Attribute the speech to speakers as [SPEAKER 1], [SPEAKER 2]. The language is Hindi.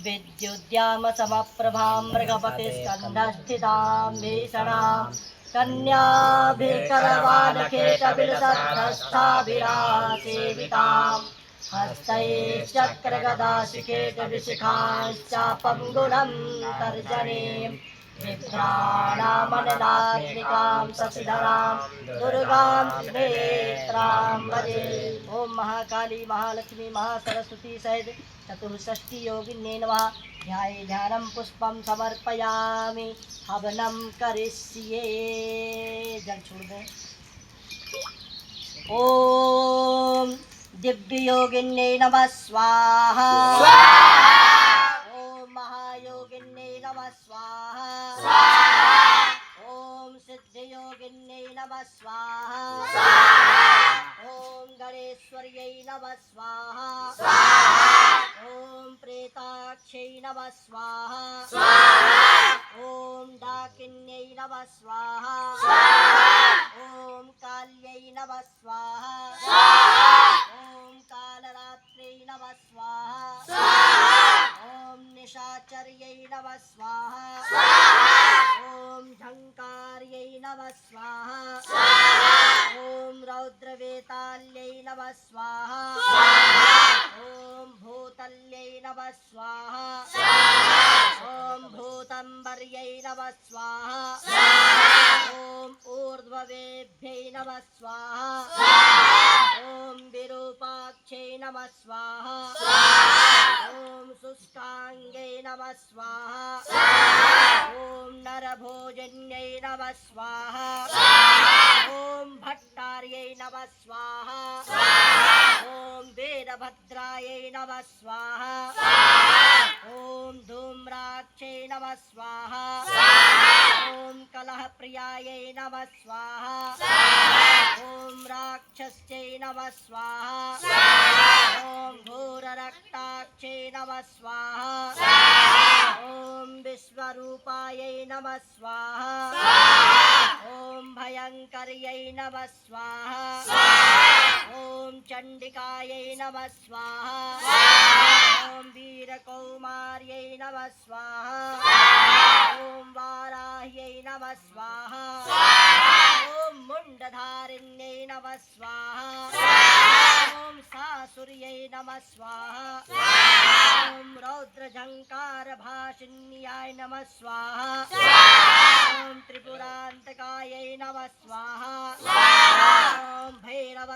[SPEAKER 1] विद्युद्याम समप्रभां मृगपतिस्कन्धस्थितां भीषणां कन्याभिकरवालकेटविलसद्धस्थाभिरासेवितां हस्तैश्चक्रगदाशिखेटविशिखाश्चापं गुणं तर्जनीं बिभ्राणामनलात्मिकां शशिधरां दुर्गां त्रिनेत्रां भजे। ओम महाकाली महालक्ष्मी महासरस्वती सहित चतुष्षष्टि योगिन्ये नमः। ध्याये ध्यानं पुष्पं समर्पयामि हवनं करिष्ये। जल छोड़ दें। ओम दिव्य योगिन्ये नमः स्वाहा। ओम महायोगिन्ये नमः स्वाहा। ओम सिद्ध योगिन्ये नमः स्वाहा। ओम गणेश्वर्यै नमः स्वाहा। ओम प्रेताक्षै नमः स्वाहा। ओम डाकिन्यै नमः स्वाहा। ओम काल्यै नमः स्वाहा। ओम कालरात्रै नमः स्वाहा। ओम निशाचर्यै नमः स्वाहा। ओम झंकार्यै नमः स्वाहा। ओम रौद्रवेताल्यै नमः स्वाहा। ओम भूतल्यै नमः स्वाहा। ओम भूतंबर्यै नमः स्वाहा। ओम ऊर्ध्ववेभ्यै नमः स्वाहा। ओम विरूपाक्षै नमः स्वाहा। ओम शुष्कांगै नमः स्वाहा। ओम नरभोजन्यै नमः स्वाहा। ओम भट्टार्यै नमः स्वाहा। ओम वीरभद्रायै नमः स्वाहा। ओम धूम्राक्षै नमः स्वाहा। ओम कलहप्रियायै नमः स्वाहा। ओम राक्षस्यै नमः स्वाहा। ओम घोररक्ताक्षै नमः स्वाहा। ओम विश्वरूपायै नमः स्वाहा। ओम भयंकर्यै नमः स्वाहा। ओम चंडिकायै नमः स्वाहा। ओम वीरकौमार्यै नमः स्वाहा। ओम वाराह्यै नमः स्वाहा। ओम मुंडधारिण्यै नमः स्वाहा। ओम सासुर्यै नमः स्वाहा। ओम रौद्रझंकारभाषिन्याय नमः स्वाहा। ओम त्रिपुरांतकायै नमः स्वाहा। ओम भैरव